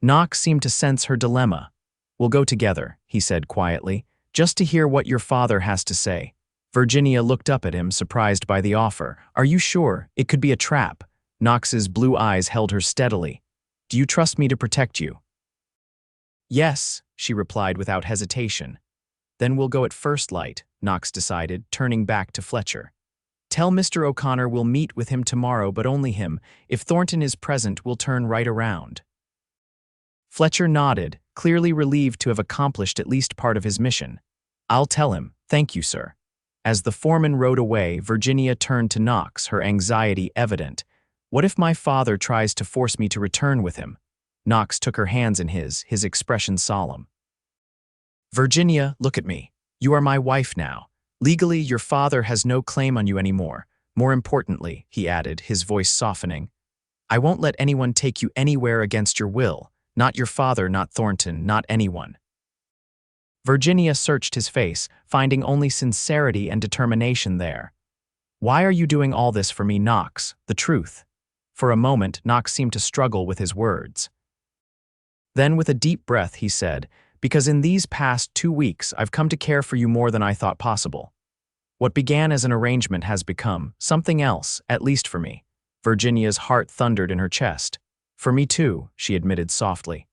Knox seemed to sense her dilemma. "We'll go together," he said quietly, "just to hear what your father has to say." Virginia looked up at him, surprised by the offer. "Are you sure? It could be a trap." Knox's blue eyes held her steadily. "Do you trust me to protect you?" "Yes," she replied without hesitation. "Then we'll go at first light," Knox decided, turning back to Fletcher. "Tell Mr. O'Connor we'll meet with him tomorrow, but only him. If Thornton is present, we'll turn right around." Fletcher nodded, clearly relieved to have accomplished at least part of his mission. "I'll tell him. Thank you, sir." As the foreman rode away, Virginia turned to Knox, her anxiety evident. "What if my father tries to force me to return with him?" Knox took her hands in his expression solemn. "Virginia, look at me. You are my wife now. Legally, your father has no claim on you anymore. More importantly," he added, his voice softening, "I won't let anyone take you anywhere against your will. Not your father, not Thornton, not anyone." Virginia searched his face, finding only sincerity and determination there. "Why are you doing all this for me, Knox? The truth." For a moment, Knox seemed to struggle with his words. Then, with a deep breath, he said, "Because in these past 2 weeks, I've come to care for you more than I thought possible. What began as an arrangement has become something else, at least for me." Virginia's heart thundered in her chest. "For me too," she admitted softly.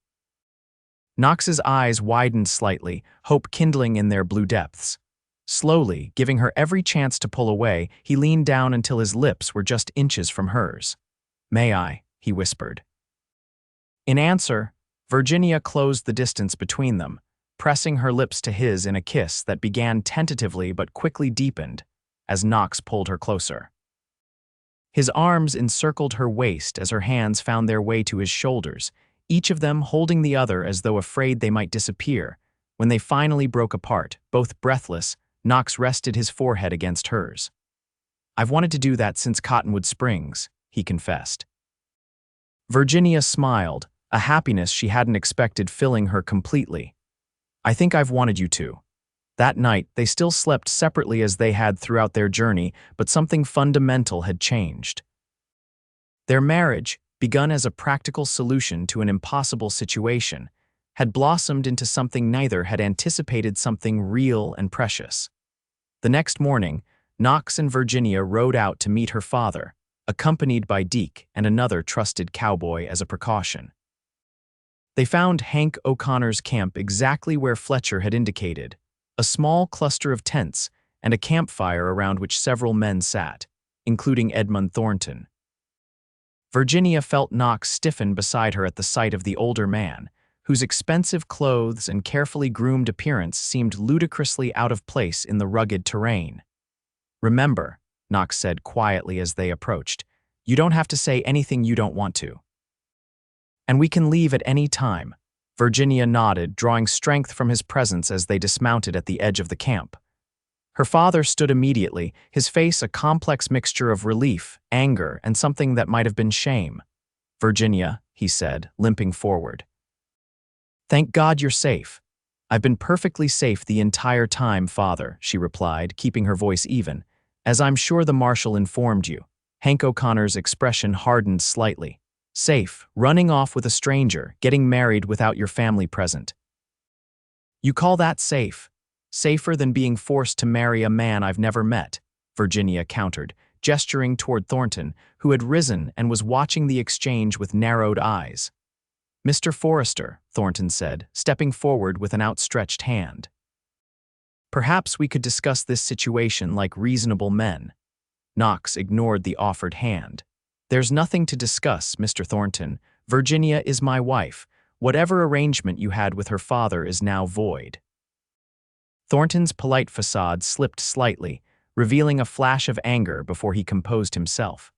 Knox's eyes widened slightly, hope kindling in their blue depths. Slowly, giving her every chance to pull away, he leaned down until his lips were just inches from hers. "May I?" he whispered. In answer, Virginia closed the distance between them, pressing her lips to his in a kiss that began tentatively but quickly deepened as Knox pulled her closer. His arms encircled her waist as her hands found their way to his shoulders, each of them holding the other as though afraid they might disappear. When they finally broke apart, both breathless, Knox rested his forehead against hers. "I've wanted to do that since Cottonwood Springs," he confessed. Virginia smiled, a happiness she hadn't expected filling her completely. "I think I've wanted you to." That night, they still slept separately as they had throughout their journey, but something fundamental had changed. Their marriage, begun as a practical solution to an impossible situation, had blossomed into something neither had anticipated, something real and precious. The next morning, Knox and Virginia rode out to meet her father, accompanied by Deke and another trusted cowboy as a precaution. They found Hank O'Connor's camp exactly where Fletcher had indicated, a small cluster of tents and a campfire around which several men sat, including Edmund Thornton. Virginia felt Knox stiffen beside her at the sight of the older man, whose expensive clothes and carefully groomed appearance seemed ludicrously out of place in the rugged terrain. "Remember," Knox said quietly as they approached. "You don't have to say anything you don't want to. And we can leave at any time." Virginia nodded, drawing strength from his presence as they dismounted at the edge of the camp. Her father stood immediately, his face a complex mixture of relief, anger, and something that might have been shame. "Virginia," he said, limping forward. "Thank God you're safe." "I've been perfectly safe the entire time, Father," she replied, keeping her voice even, "as I'm sure the marshal informed you." Hank O'Connor's expression hardened slightly. "Safe, running off with a stranger, getting married without your family present. You call that safe? Safer than being forced to marry a man I've never met," Virginia countered, gesturing toward Thornton, who had risen and was watching the exchange with narrowed eyes. "Mr. Forrester," Thornton said, stepping forward with an outstretched hand. "Perhaps we could discuss this situation like reasonable men." Knox ignored the offered hand. "There's nothing to discuss, Mr. Thornton. Virginia is my wife. Whatever arrangement you had with her father is now void." Thornton's polite facade slipped slightly, revealing a flash of anger before he composed himself.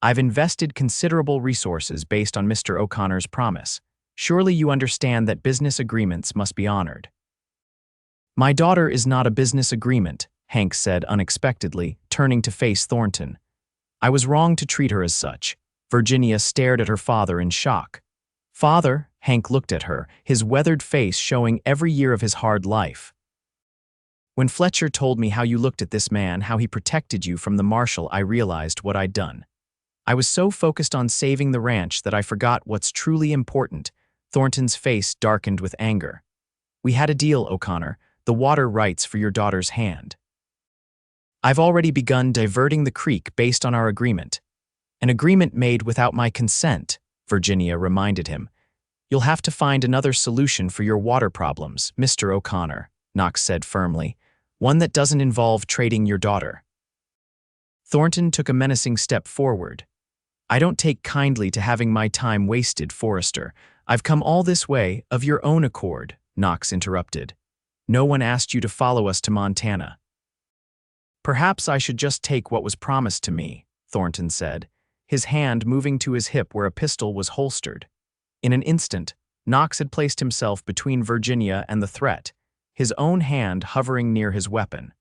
"I've invested considerable resources based on Mr. O'Connor's promise. Surely you understand that business agreements must be honored." "My daughter is not a business agreement," Hank said unexpectedly, turning to face Thornton. "I was wrong to treat her as such." Virginia stared at her father in shock. "Father," Hank looked at her, his weathered face showing every year of his hard life. "When Fletcher told me how you looked at this man, how he protected you from the marshal, I realized what I'd done. I was so focused on saving the ranch that I forgot what's truly important." Thornton's face darkened with anger. "We had a deal, O'Connor, the water rights for your daughter's hand. I've already begun diverting the creek based on our agreement." "An agreement made without my consent," Virginia reminded him. "You'll have to find another solution for your water problems, Mr. O'Connor," Knox said firmly. "One that doesn't involve trading your daughter." Thornton took a menacing step forward. "I don't take kindly to having my time wasted, Forrester. I've come all this way of your own accord," Knox interrupted. "No one asked you to follow us to Montana." "Perhaps I should just take what was promised to me," Thornton said, his hand moving to his hip where a pistol was holstered. In an instant, Knox had placed himself between Virginia and the threat, his own hand hovering near his weapon.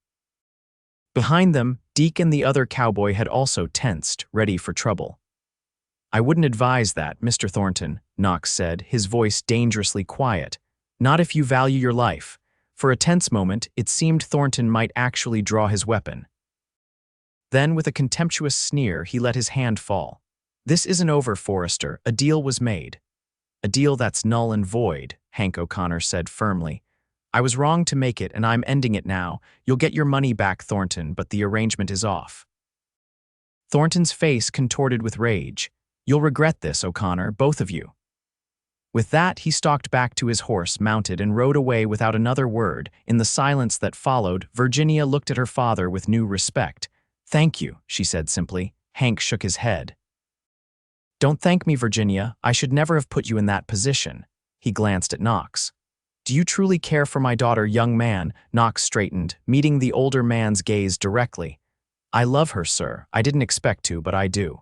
Behind them, Deke and the other cowboy had also tensed, ready for trouble. "I wouldn't advise that, Mr. Thornton," Knox said, his voice dangerously quiet. "Not if you value your life." For a tense moment, it seemed Thornton might actually draw his weapon. Then, with a contemptuous sneer, he let his hand fall. "This isn't over, Forrester. A deal was made." "A deal that's null and void," Hank O'Connor said firmly. "I was wrong to make it, and I'm ending it now. You'll get your money back, Thornton, but the arrangement is off." Thornton's face contorted with rage. "You'll regret this, O'Connor, both of you." With that, he stalked back to his horse, mounted, and rode away without another word. In the silence that followed, Virginia looked at her father with new respect. "Thank you," she said simply. Hank shook his head. "Don't thank me, Virginia. I should never have put you in that position." He glanced at Knox. "Do you truly care for my daughter, young man?" Knox straightened, meeting the older man's gaze directly. "I love her, sir. I didn't expect to, but I do."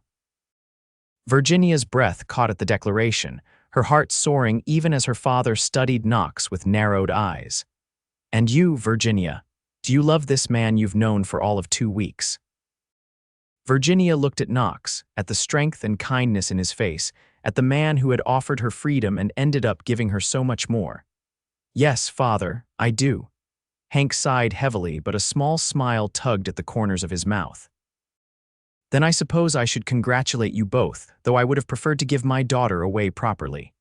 Virginia's breath caught at the declaration, her heart soaring even as her father studied Knox with narrowed eyes. "And you, Virginia, do you love this man you've known for all of 2 weeks?" Virginia looked at Knox, at the strength and kindness in his face, at the man who had offered her freedom and ended up giving her so much more. "Yes, father, I do." Hank sighed heavily, but a small smile tugged at the corners of his mouth. "Then I suppose I should congratulate you both, though I would have preferred to give my daughter away properly."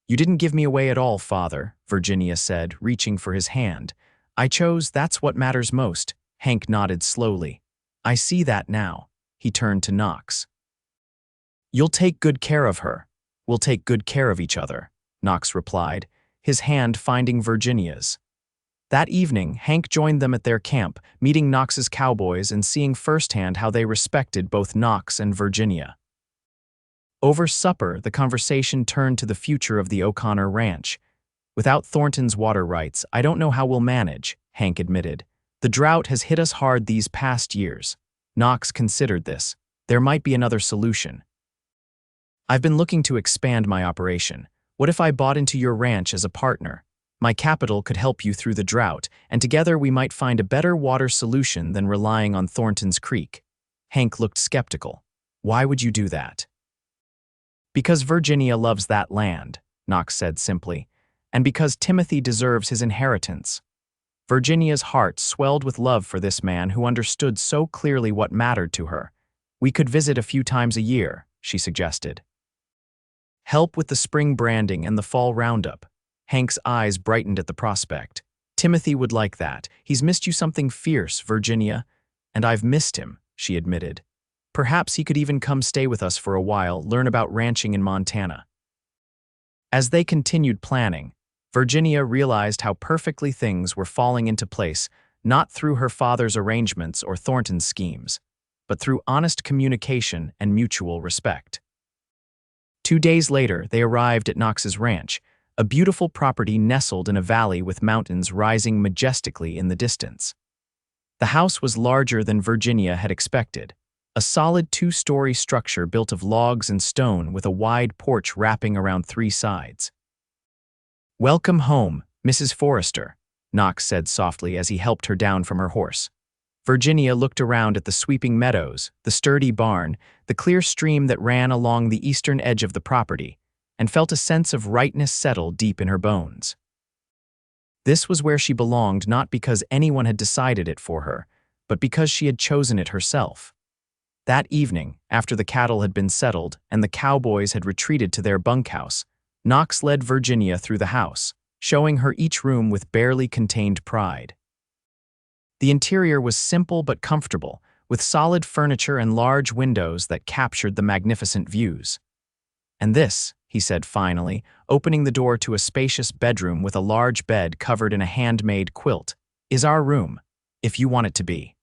"You didn't give me away at all, father," Virginia said, reaching for his hand. "I chose, that's what matters most." Hank nodded slowly. "I see that now." He turned to Knox. "You'll take good care of her. We'll take good care of each other," Knox replied, his hand finding Virginia's. That evening, Hank joined them at their camp, meeting Knox's cowboys and seeing firsthand how they respected both Knox and Virginia. Over supper, the conversation turned to the future of the O'Connor ranch. "Without Thornton's water rights, I don't know how we'll manage," Hank admitted. "The drought has hit us hard these past years." Knox considered this. There might be another solution. I've been looking to expand my operation. What if I bought into your ranch as a partner? My capital could help you through the drought, and together we might find a better water solution than relying on Thornton's Creek. Hank looked skeptical. Why would you do that? Because Virginia loves that land, Knox said simply, and because Timothy deserves his inheritance. Virginia's heart swelled with love for this man who understood so clearly what mattered to her. We could visit a few times a year, she suggested. Help with the spring branding and the fall roundup. Hank's eyes brightened at the prospect. Timothy would like that. He's missed you something fierce, Virginia. And I've missed him, she admitted. Perhaps he could even come stay with us for a while, learn about ranching in Montana. As they continued planning, Virginia realized how perfectly things were falling into place, not through her father's arrangements or Thornton's schemes, but through honest communication and mutual respect. 2 days later, they arrived at Knox's ranch, a beautiful property nestled in a valley with mountains rising majestically in the distance. The house was larger than Virginia had expected, a solid 2-story structure built of logs and stone with a wide porch wrapping around 3 sides. "Welcome home, Mrs. Forrester," Knox said softly as he helped her down from her horse. Virginia looked around at the sweeping meadows, the sturdy barn, the clear stream that ran along the eastern edge of the property, and felt a sense of rightness settle deep in her bones. This was where she belonged not because anyone had decided it for her, but because she had chosen it herself. That evening, after the cattle had been settled and the cowboys had retreated to their bunkhouse, Knox led Virginia through the house, showing her each room with barely contained pride. The interior was simple but comfortable, with solid furniture and large windows that captured the magnificent views. "And this," he said finally, opening the door to a spacious bedroom with a large bed covered in a handmade quilt, "is our room, if you want it to be."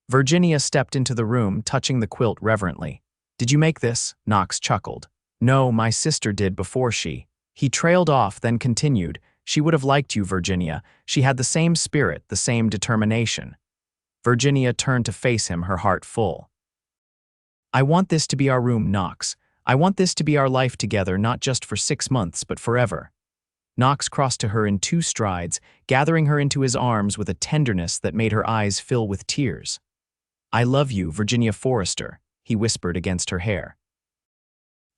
Virginia stepped into the room, touching the quilt reverently. "Did you make this?" Knox chuckled. "No, my sister did before she." He trailed off, then continued, "She would have liked you, Virginia. She had the same spirit, the same determination." Virginia turned to face him, her heart full. "I want this to be our room, Knox. I want this to be our life together, not just for 6 months, but forever." Knox crossed to her in 2 strides, gathering her into his arms with a tenderness that made her eyes fill with tears. "I love you, Virginia Forrester," he whispered against her hair.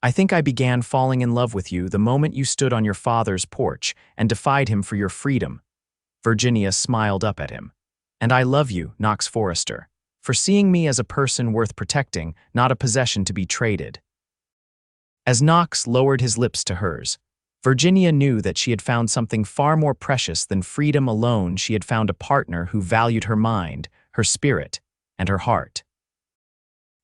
"I think I began falling in love with you the moment you stood on your father's porch and defied him for your freedom." Virginia smiled up at him. "And I love you, Knox Forrester, for seeing me as a person worth protecting, not a possession to be traded." As Knox lowered his lips to hers, Virginia knew that she had found something far more precious than freedom alone. She had found a partner who valued her mind, her spirit, and her heart.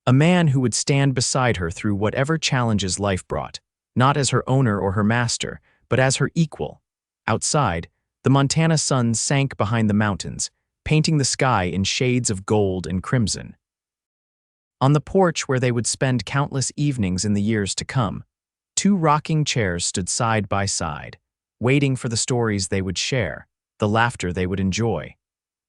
A man who would stand beside her through whatever challenges life brought, not as her owner or her master, but as her equal. Outside, the Montana sun sank behind the mountains, painting the sky in shades of gold and crimson. On the porch where they would spend countless evenings in the years to come, 2 rocking chairs stood side by side, waiting for the stories they would share, the laughter they would enjoy,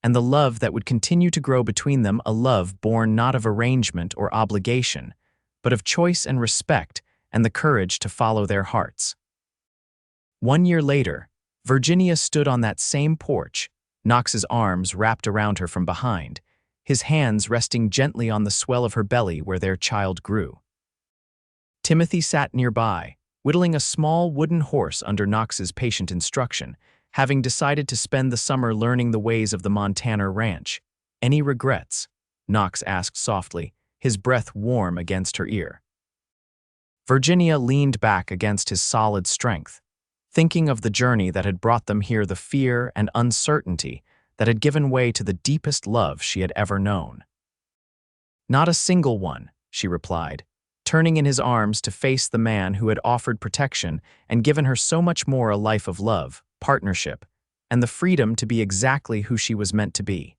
and the love that would continue to grow between them, a love born not of arrangement or obligation, but of choice and respect and the courage to follow their hearts. 1 year later, Virginia stood on that same porch, Knox's arms wrapped around her from behind, his hands resting gently on the swell of her belly where their child grew. Timothy sat nearby, whittling a small wooden horse under Knox's patient instruction, having decided to spend the summer learning the ways of the Montana ranch. "Any regrets?" Knox asked softly, his breath warm against her ear. Virginia leaned back against his solid strength, thinking of the journey that had brought them here, the fear and uncertainty that had given way to the deepest love she had ever known. "Not a single one," she replied, turning in his arms to face the man who had offered protection and given her so much more, a life of love, partnership, and the freedom to be exactly who she was meant to be.